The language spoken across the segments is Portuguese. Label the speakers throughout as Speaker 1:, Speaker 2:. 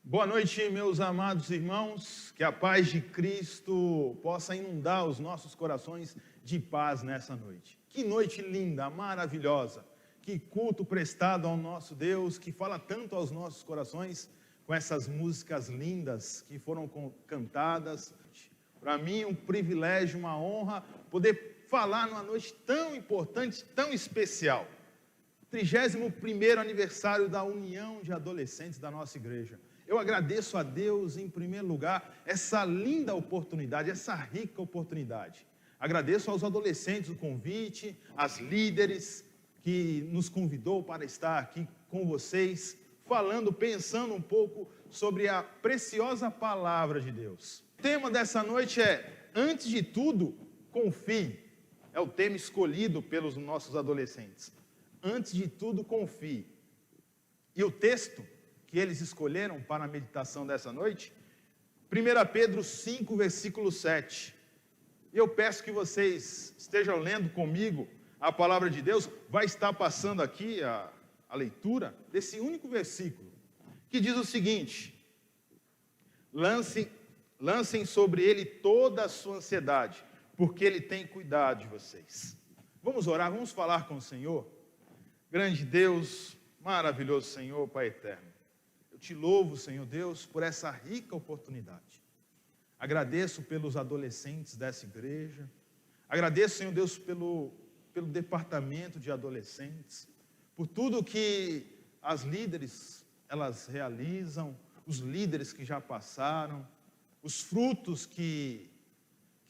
Speaker 1: Boa noite, meus amados irmãos, que a paz de Cristo possa inundar os nossos corações de paz nessa noite. Que noite linda, maravilhosa, que culto prestado ao nosso Deus, que fala tanto aos nossos corações com essas músicas lindas que foram cantadas. Para mim, um privilégio, uma honra poder falar numa noite tão importante, tão especial. 31º aniversário da União de Adolescentes da nossa igreja. Eu agradeço a Deus, em primeiro lugar, essa linda oportunidade, essa rica oportunidade. Agradeço aos adolescentes o convite, às líderes que nos convidou para estar aqui com vocês, falando, pensando um pouco sobre a preciosa palavra de Deus. O tema dessa noite é, antes de tudo, confie. É o tema escolhido pelos nossos adolescentes. Antes de tudo, confie. E o texto que eles escolheram para a meditação dessa noite, 1 Pedro 5, versículo 7. E eu peço que vocês estejam lendo comigo a palavra de Deus. Vai estar passando aqui a leitura desse único versículo, que diz o seguinte: lancem sobre ele toda a sua ansiedade, porque ele tem cuidado de vocês. Vamos orar, vamos falar com o Senhor. Grande Deus, maravilhoso Senhor, Pai eterno, eu te louvo, Senhor Deus, por essa rica oportunidade. Agradeço pelos adolescentes dessa igreja. Agradeço, Senhor Deus, pelo departamento de adolescentes, por tudo que as líderes, elas realizam, os líderes que já passaram, os frutos que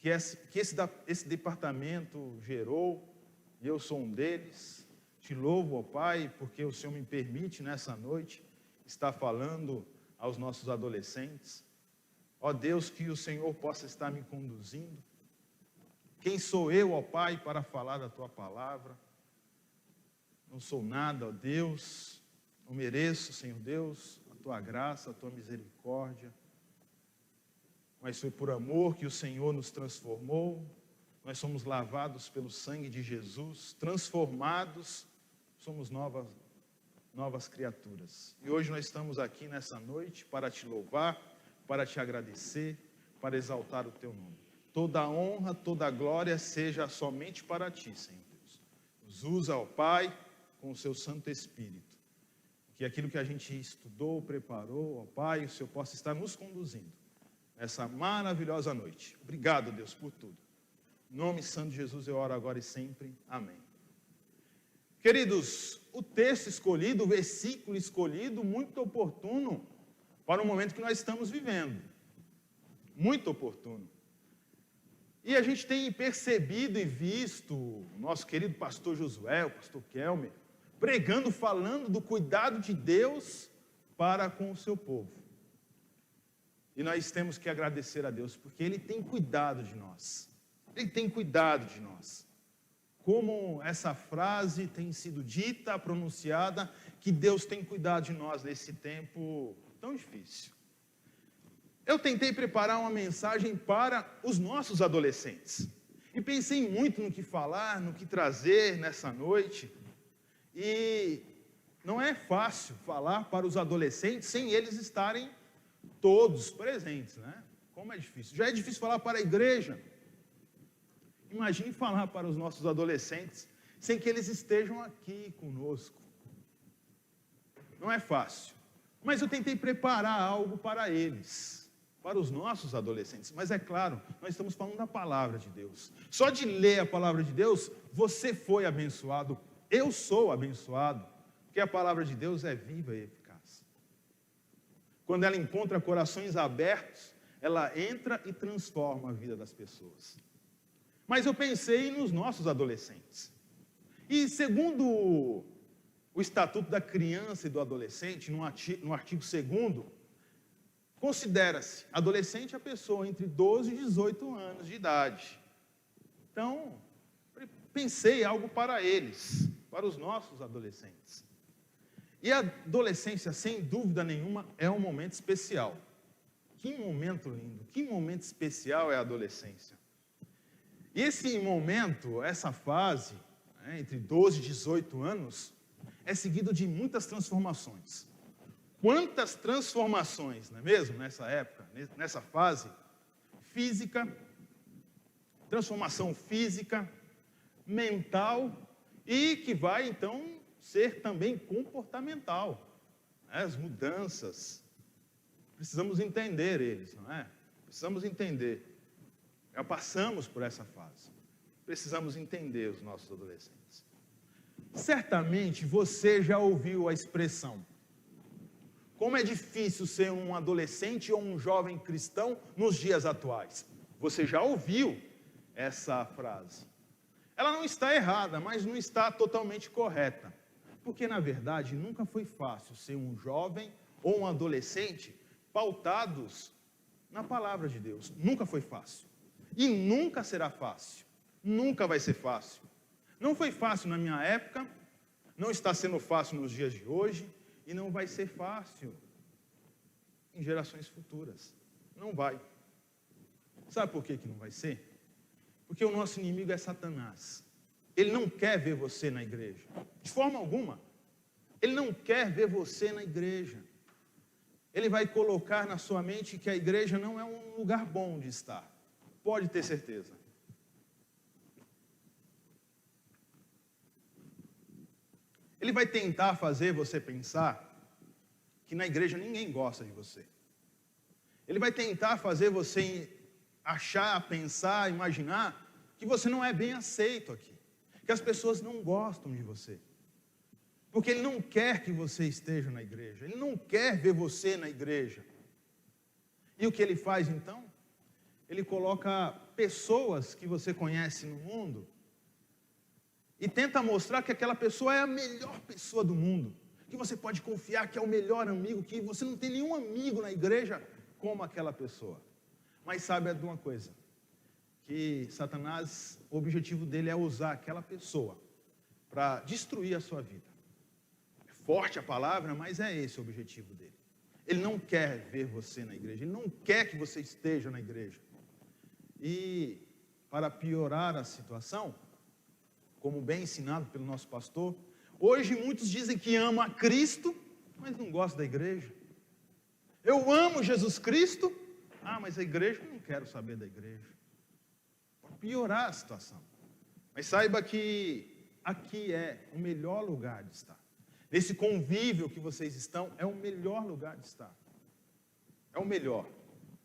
Speaker 1: esse departamento gerou, e eu sou um deles. Te louvo, ó Pai, porque o Senhor me permite nessa noite estar falando aos nossos adolescentes. Ó Deus, que o Senhor possa estar me conduzindo. Quem sou eu, ó Pai, para falar da Tua palavra? Não sou nada, ó Deus. Não mereço, Senhor Deus, a Tua graça, a Tua misericórdia. Mas foi por amor que o Senhor nos transformou. Nós somos lavados pelo sangue de Jesus, transformados, somos novas criaturas. E hoje nós estamos aqui nessa noite para Te louvar, para Te agradecer, para exaltar o Teu nome. Toda a honra, toda a glória seja somente para Ti, Senhor Deus. Nos usa, ó Pai, com o Seu Santo Espírito. Que aquilo que a gente estudou, preparou, ó Pai, o Senhor possa estar nos conduzindo nessa maravilhosa noite. Obrigado, Deus, por tudo. Em nome santo de Jesus eu oro agora e sempre. Amém. Queridos, o texto escolhido, o versículo escolhido, muito oportuno para o momento que nós estamos vivendo. Muito oportuno. E a gente tem percebido e visto o nosso querido pastor Josué, o pastor Kelmer, pregando, falando do cuidado de Deus para com o seu povo. E nós temos que agradecer a Deus, porque Ele tem cuidado de nós. Ele tem cuidado de nós. Como essa frase tem sido dita, pronunciada, que Deus tem cuidado de nós nesse tempo tão difícil. Eu tentei preparar uma mensagem para os nossos adolescentes. E pensei muito no que falar, no que trazer nessa noite. E não é fácil falar para os adolescentes sem eles estarem todos presentes, né? Como é difícil. Já é difícil falar para a igreja. Imagine falar para os nossos adolescentes sem que eles estejam aqui conosco. Não é fácil. Mas eu tentei preparar algo para eles, para os nossos adolescentes. Mas é claro, nós estamos falando da palavra de Deus. Só de ler a palavra de Deus, você foi abençoado. Eu sou abençoado, porque a palavra de Deus é viva e eficaz. Quando ela encontra corações abertos, ela entra e transforma a vida das pessoas. Mas eu pensei nos nossos adolescentes. E segundo o Estatuto da Criança e do Adolescente, no artigo 2º, considera-se adolescente a pessoa entre 12 e 18 anos de idade. Então, pensei algo para eles, para os nossos adolescentes. E a adolescência, sem dúvida nenhuma, é um momento especial. Que momento lindo, que momento especial é a adolescência. E esse momento, essa fase, entre 12 e 18 anos, é seguido de muitas transformações. Quantas transformações, não é mesmo, nessa época, nessa fase? Física, transformação física, mental e que vai, então, ser também comportamental. As mudanças, precisamos entender eles, não é? Precisamos entender. Já passamos por essa fase. Precisamos entender os nossos adolescentes. Certamente você já ouviu a expressão: como é difícil ser um adolescente ou um jovem cristão nos dias atuais. Você já ouviu essa frase. Ela não está errada, mas não está totalmente correta. Porque, na verdade, nunca foi fácil ser um jovem ou um adolescente pautados na palavra de Deus. Nunca foi fácil. E nunca será fácil. Nunca vai ser fácil. Não foi fácil na minha época, não está sendo fácil nos dias de hoje, e não vai ser fácil em gerações futuras. Não vai. Sabe por que não vai ser? Porque o nosso inimigo é Satanás. Ele não quer ver você na igreja. De forma alguma. Ele não quer ver você na igreja. Ele vai colocar na sua mente que a igreja não é um lugar bom de estar. Pode ter certeza. Ele vai tentar fazer você pensar que na igreja ninguém gosta de você. Ele vai tentar fazer você achar, pensar, imaginar que você não é bem aceito aqui. Que as pessoas não gostam de você. Porque ele não quer que você esteja na igreja. Ele não quer ver você na igreja. E o que ele faz então? Ele coloca pessoas que você conhece no mundo e tenta mostrar que aquela pessoa é a melhor pessoa do mundo, que você pode confiar que é o melhor amigo, que você não tem nenhum amigo na igreja como aquela pessoa. Mas saiba de uma coisa, que Satanás, o objetivo dele é usar aquela pessoa para destruir a sua vida. É forte a palavra, mas é esse o objetivo dele. Ele não quer ver você na igreja, ele não quer que você esteja na igreja. E para piorar a situação, como bem ensinado pelo nosso pastor, hoje muitos dizem que amam a Cristo, mas não gostam da igreja. Eu amo Jesus Cristo, mas a igreja, eu não quero saber da igreja. Para piorar a situação. Mas saiba que aqui é o melhor lugar de estar. Nesse convívio que vocês estão, é o melhor lugar de estar. É o melhor.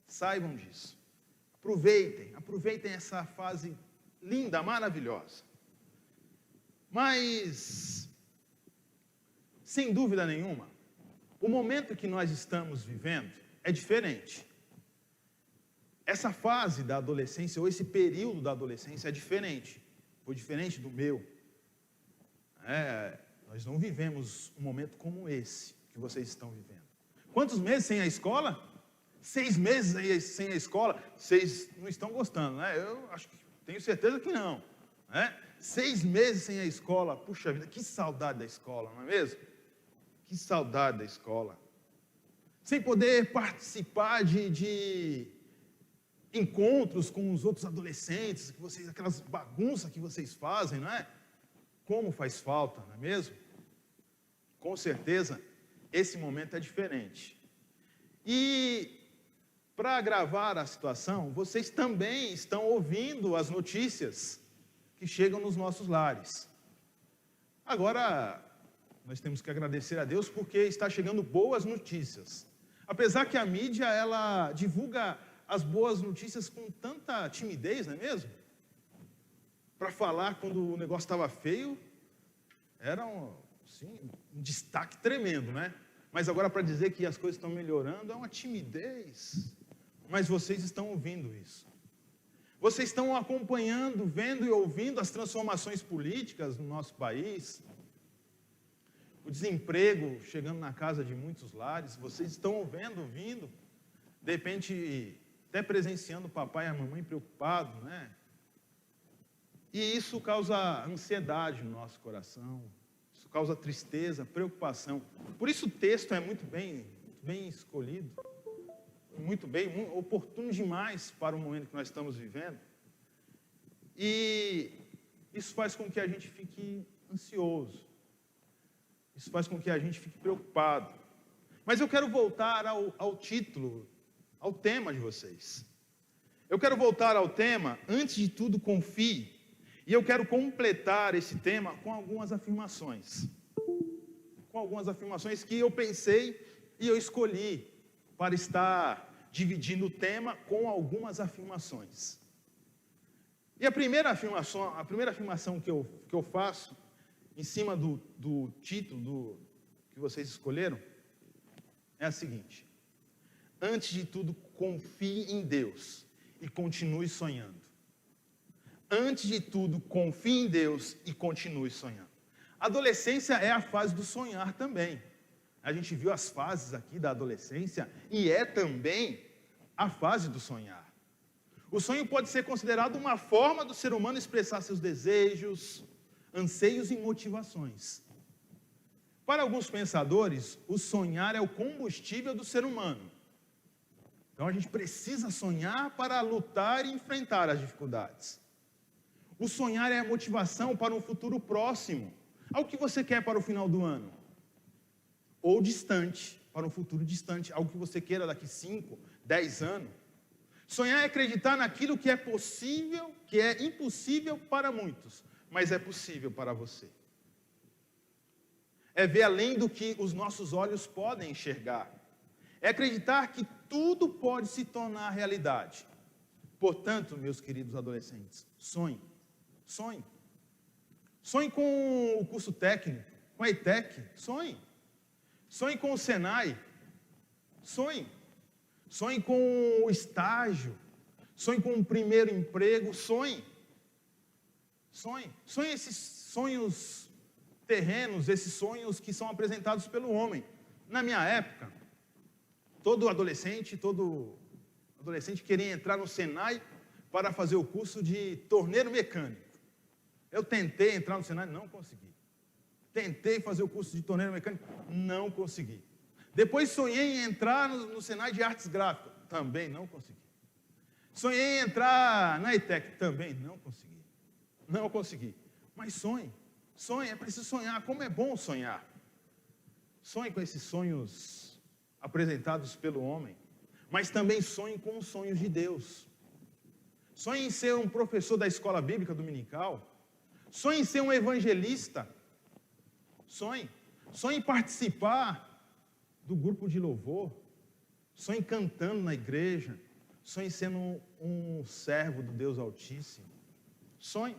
Speaker 1: Saibam disso. Aproveitem essa fase linda, maravilhosa. Mas, sem dúvida nenhuma, o momento que nós estamos vivendo é diferente. Essa fase da adolescência, ou esse período da adolescência é diferente. Foi diferente do meu. Nós não vivemos um momento como esse que vocês estão vivendo. Quantos meses sem a escola? 6 meses sem a escola. Vocês não estão gostando, né? Eu tenho certeza que não. 6 meses sem a escola. Puxa vida, que saudade da escola, não é mesmo? Que saudade da escola. Sem poder participar de encontros com os outros adolescentes, aquelas bagunças que vocês fazem, não é? Como faz falta, não é mesmo? Com certeza, esse momento é diferente. E, para agravar a situação, vocês também estão ouvindo as notícias que chegam nos nossos lares. Agora, nós temos que agradecer a Deus porque está chegando boas notícias. Apesar que a mídia, ela divulga as boas notícias com tanta timidez, não é mesmo? Para falar quando o negócio estava feio, era um destaque tremendo, né? Mas agora para dizer que as coisas estão melhorando, é uma timidez. Mas vocês estão ouvindo isso. Vocês estão acompanhando, vendo e ouvindo as transformações políticas no nosso país. O desemprego chegando na casa de muitos lares. Vocês estão ouvindo, de repente até presenciando o papai e a mamãe preocupados, né? E isso causa ansiedade no nosso coração, isso causa tristeza, preocupação. Por isso o texto é muito bem escolhido, muito bem, oportuno demais para o momento que nós estamos vivendo. E isso faz com que a gente fique ansioso, isso faz com que a gente fique preocupado. Mas eu quero voltar ao título, ao tema de vocês. Eu quero voltar ao tema, antes de tudo, confie. E eu quero completar esse tema com algumas afirmações. Com algumas afirmações que eu pensei e eu escolhi para estar dividindo o tema com algumas afirmações. E a primeira afirmação que eu faço, em cima do título que vocês escolheram, é a seguinte: antes de tudo, confie em Deus e continue sonhando. Antes de tudo, confie em Deus e continue sonhando. A adolescência é a fase do sonhar também. A gente viu as fases aqui da adolescência e é também a fase do sonhar. O sonho pode ser considerado uma forma do ser humano expressar seus desejos, anseios e motivações. Para alguns pensadores, o sonhar é o combustível do ser humano. Então a gente precisa sonhar para lutar e enfrentar as dificuldades. O sonhar é a motivação para um futuro próximo, algo que você quer para o final do ano. Ou distante, para um futuro distante, algo que você queira daqui 5, 10 anos. Sonhar é acreditar naquilo que é possível, que é impossível para muitos, mas é possível para você. É ver além do que os nossos olhos podem enxergar. É acreditar que tudo pode se tornar realidade. Portanto, meus queridos adolescentes, sonhe. Sonhe. Sonhe com o curso técnico, com a ETEC, sonhe. Sonhe com o Senai, sonhe. Sonhe com o estágio, sonhe com o primeiro emprego, sonhe. Sonhe. Sonhe esses sonhos terrenos, esses sonhos que são apresentados pelo homem. Na minha época, todo adolescente queria entrar no Senai para fazer o curso de torneiro mecânico. Eu tentei entrar no Senai, não consegui. Tentei fazer o curso de torneiro mecânico, não consegui. Depois sonhei em entrar no Senai de artes gráficas, também não consegui. Sonhei em entrar na ETEC, também não consegui. Não consegui. Mas sonhe, é preciso sonhar. Como é bom sonhar. Sonhe com esses sonhos apresentados pelo homem, mas também sonhe com os sonhos de Deus. Sonhe em ser um professor da escola bíblica dominical. Sonhe em ser um evangelista. Sonhe em participar do grupo de louvor. Sonhe cantando na igreja. Sonhe sendo um servo do Deus Altíssimo. Sonhe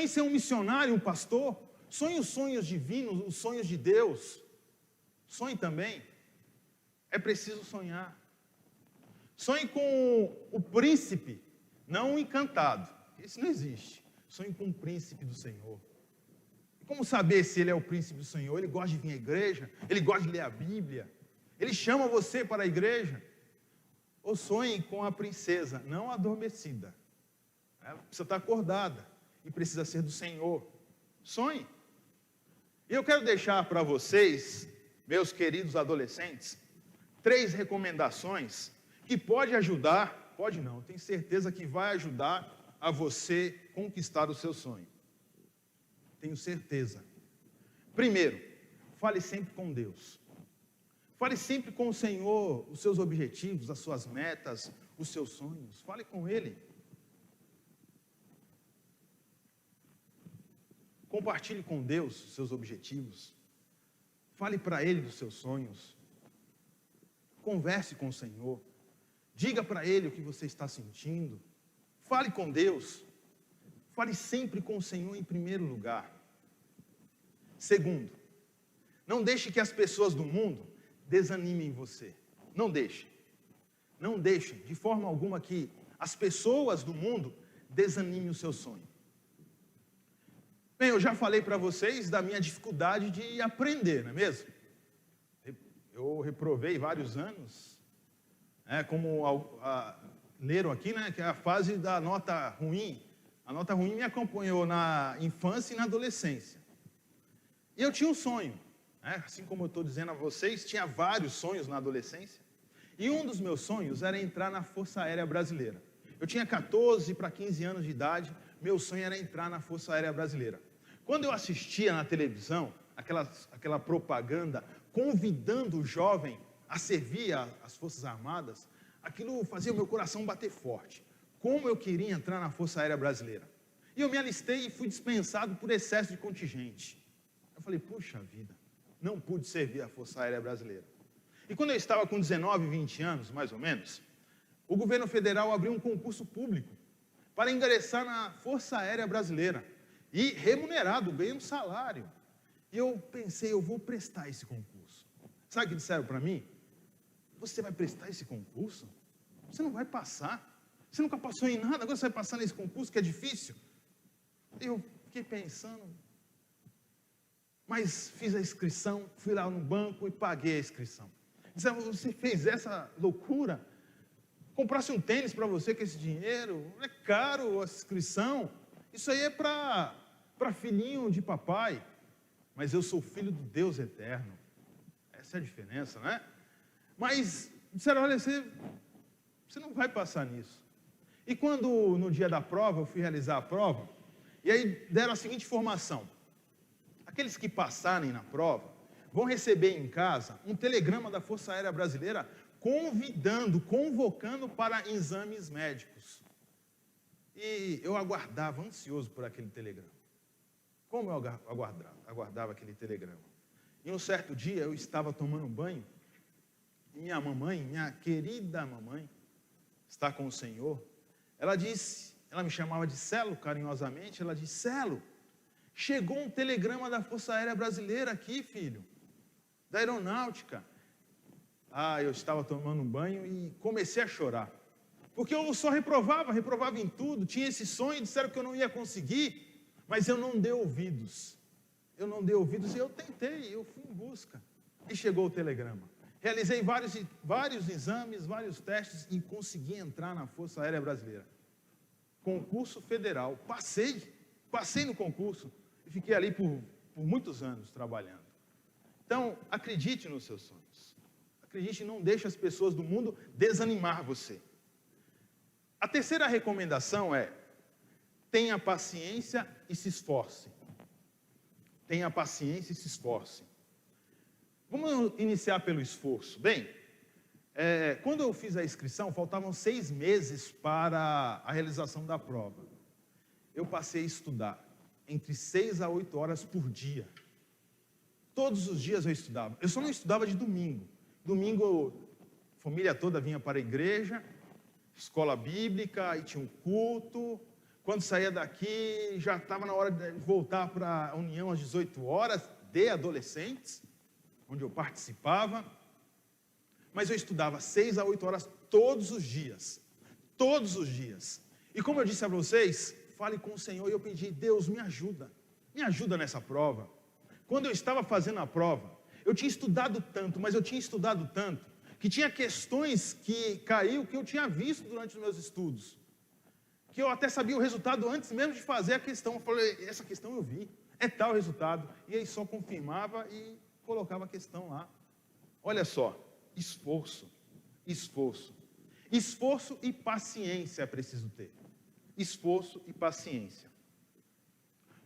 Speaker 1: em ser um missionário, um pastor. Sonhe os sonhos divinos, os sonhos de Deus. Sonhe também. É preciso sonhar. Sonhe com o príncipe, não o encantado. Isso não existe. Sonhe com o príncipe do Senhor. E como saber se ele é o príncipe do Senhor? Ele gosta de vir à igreja? Ele gosta de ler a Bíblia? Ele chama você para a igreja? Ou sonhe com a princesa, não adormecida. Ela precisa estar acordada e precisa ser do Senhor. Sonhe. E eu quero deixar para vocês, meus queridos adolescentes, 3 recomendações que pode ajudar, pode não, tenho certeza que vai ajudar a você conquistar o seu sonho. Tenho certeza. Primeiro, fale sempre com Deus. Fale sempre com o Senhor, os seus objetivos, as suas metas, os seus sonhos. Fale com Ele. Compartilhe com Deus os seus objetivos. Fale para Ele dos seus sonhos. Converse com o Senhor. Diga para Ele o que você está sentindo. Fale com Deus. Fale sempre com o Senhor em primeiro lugar. Segundo, não deixe que as pessoas do mundo desanimem você. Não deixe. Não deixe de forma alguma que as pessoas do mundo desanimem o seu sonho. Bem, eu já falei para vocês da minha dificuldade de aprender, não é mesmo? Eu reprovei vários anos, como leram aqui, que é a fase da nota ruim. A nota ruim me acompanhou na infância e na adolescência. E eu tinha um sonho, assim como eu estou dizendo a vocês, tinha vários sonhos na adolescência. E um dos meus sonhos era entrar na Força Aérea Brasileira. Eu tinha 14 para 15 anos de idade, meu sonho era entrar na Força Aérea Brasileira. Quando eu assistia na televisão, aquela propaganda convidando o jovem a servir as Forças Armadas, aquilo fazia o meu coração bater forte. Como eu queria entrar na Força Aérea Brasileira. E eu me alistei e fui dispensado por excesso de contingente. Eu falei, puxa vida, não pude servir a Força Aérea Brasileira. E quando eu estava com 19, 20 anos, mais ou menos, o governo federal abriu um concurso público para ingressar na Força Aérea Brasileira. E remunerado, ganhei um salário. E eu pensei, eu vou prestar esse concurso. Sabe o que disseram para mim? Você vai prestar esse concurso? Você não vai passar. Você nunca passou em nada, agora você vai passar nesse concurso que é difícil. Eu fiquei pensando, mas fiz a inscrição, fui lá no banco e paguei a inscrição. Disseram, você fez essa loucura? Comprasse um tênis para você com esse dinheiro? É caro a inscrição. Isso aí é para filhinho de papai. Mas eu sou filho do Deus eterno. Essa é a diferença, né? Mas disseram, olha, você não vai passar nisso. E quando, no dia da prova, eu fui realizar a prova, e aí deram a seguinte informação. Aqueles que passarem na prova vão receber em casa um telegrama da Força Aérea Brasileira convocando para exames médicos. E eu aguardava, ansioso por aquele telegrama. Como eu aguardava aquele telegrama? E um certo dia eu estava tomando banho, e minha mamãe, minha querida mamãe, está com o Senhor, ela me chamava de Celo carinhosamente, ela disse, Celo, chegou um telegrama da Força Aérea Brasileira aqui, filho, da aeronáutica. Eu estava tomando um banho e comecei a chorar. Porque eu só reprovava em tudo, tinha esse sonho, disseram que eu não ia conseguir, mas eu não dei ouvidos. eu não dei ouvidos e eu tentei, eu fui em busca. E chegou o telegrama. Realizei vários exames, vários testes e consegui entrar na Força Aérea Brasileira. Concurso federal. Passei no concurso e fiquei ali por muitos anos trabalhando. Então, acredite nos seus sonhos. Acredite e não deixe as pessoas do mundo desanimar você. A terceira recomendação é: tenha paciência e se esforce. Tenha paciência e se esforce. Vamos iniciar pelo esforço. Bem, quando eu fiz a inscrição, faltavam 6 meses para a realização da prova. Eu passei a estudar entre 6 a 8 horas por dia. Todos os dias eu estudava. Eu só não estudava de domingo. Domingo, a família toda vinha para a igreja, escola bíblica, e tinha um culto. Quando saía daqui, já estava na hora de voltar para a União às 18 horas, de adolescentes, onde eu participava. Mas eu estudava 6 a 8 horas todos os dias. Todos os dias. E como eu disse a vocês, fale com o Senhor, e eu pedi: Deus, me ajuda nessa prova. Quando eu estava fazendo a prova, eu tinha estudado tanto, mas eu tinha estudado tanto, que tinha questões que caiu, que eu tinha visto durante os meus estudos, que eu até sabia o resultado antes mesmo de fazer a questão. Eu falei: essa questão eu vi, é tal resultado, e aí só confirmava e colocava a questão lá. Olha só, esforço e paciência é preciso ter. Esforço e paciência.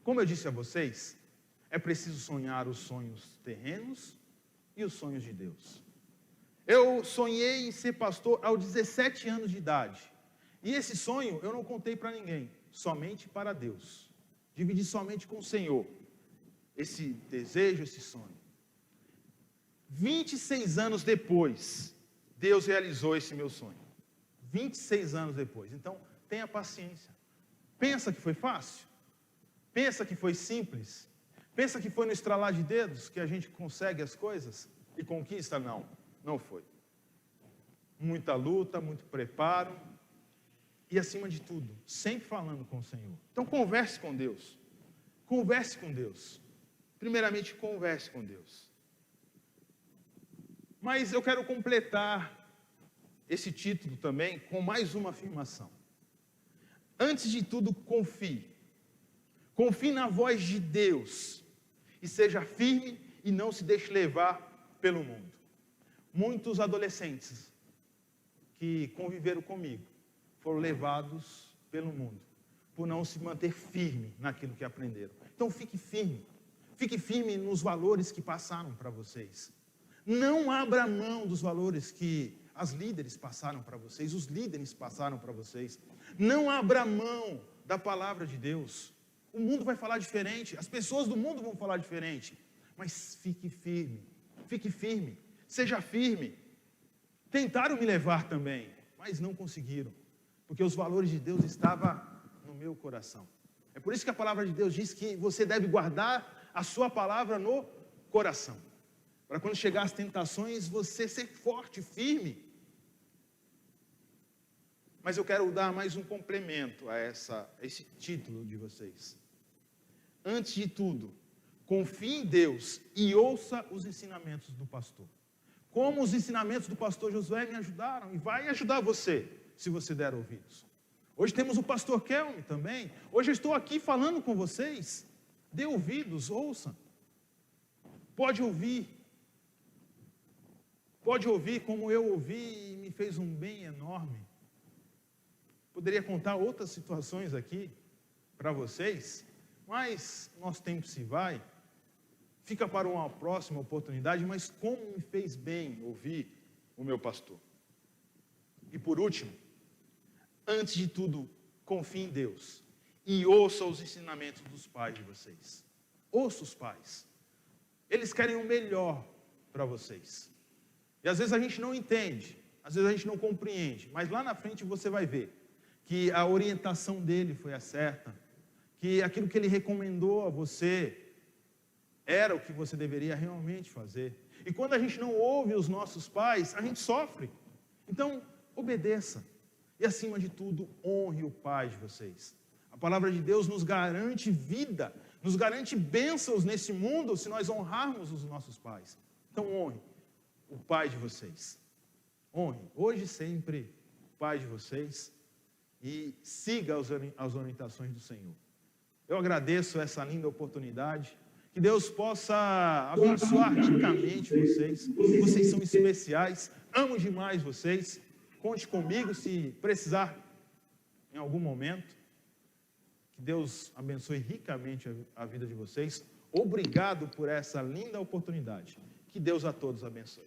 Speaker 1: Como eu disse a vocês, é preciso sonhar os sonhos terrenos e os sonhos de Deus. Eu sonhei em ser pastor aos 17 anos de idade. E esse sonho eu não contei para ninguém, somente para Deus. Dividi somente com o Senhor esse desejo, esse sonho. 26 anos depois, Deus realizou esse meu sonho. 26 anos depois. Então, tenha paciência. Pensa que foi fácil? Pensa que foi simples? Pensa que foi no estralar de dedos que a gente consegue as coisas e conquista? Não, não foi. Muita luta, muito preparo e, acima de tudo, sempre falando com o Senhor. Então, converse com Deus. Converse com Deus. Primeiramente, converse com Deus. Mas eu quero completar esse título também com mais uma afirmação. Antes de tudo, confie. Confie na voz de Deus. E seja firme e não se deixe levar pelo mundo. Muitos adolescentes que conviveram comigo foram levados pelo mundo, por não se manter firme naquilo que aprenderam. Então fique firme nos valores que passaram para vocês. Não abra mão dos valores que as líderes passaram para vocês, os líderes passaram para vocês. Não abra mão da palavra de Deus. O mundo vai falar diferente, as pessoas do mundo vão falar diferente, mas fique firme, seja firme. Tentaram me levar também, mas não conseguiram, porque os valores de Deus estavam no meu coração. É por isso que a palavra de Deus diz que você deve guardar a sua palavra no coração, para quando chegar as tentações, você ser forte, firme. Mas eu quero dar mais um complemento a esse título de vocês. Antes de tudo, confie em Deus e ouça os ensinamentos do pastor. Como os ensinamentos do pastor Josué me ajudaram e vai ajudar você, se você der ouvidos. Hoje temos o pastor Kelme também. Hoje eu estou aqui falando com vocês. Dê ouvidos, ouça. Pode ouvir como eu ouvi e me fez um bem enorme. Poderia contar outras situações aqui para vocês, mas nosso tempo se vai, fica para uma próxima oportunidade. Mas como me fez bem ouvir o meu pastor. E por último, antes de tudo, confie em Deus e ouça os ensinamentos dos pais de vocês. Ouça os pais, eles querem o melhor para vocês, e às vezes a gente não entende, às vezes a gente não compreende, mas lá na frente você vai ver que a orientação dele foi a certa, que aquilo que ele recomendou a você era o que você deveria realmente fazer. E quando a gente não ouve os nossos pais, a gente sofre. Então, obedeça. E acima de tudo, honre o pai de vocês. A palavra de Deus nos garante vida, nos garante bênçãos nesse mundo se nós honrarmos os nossos pais. Então honre o pai de vocês. Honre, hoje e sempre, o pai de vocês e siga as orientações do Senhor. Eu agradeço essa linda oportunidade. Que Deus possa abençoar ricamente vocês. Vocês são especiais. Amo demais vocês. Conte comigo se precisar em algum momento. Que Deus abençoe ricamente a vida de vocês. Obrigado por essa linda oportunidade. Que Deus a todos abençoe.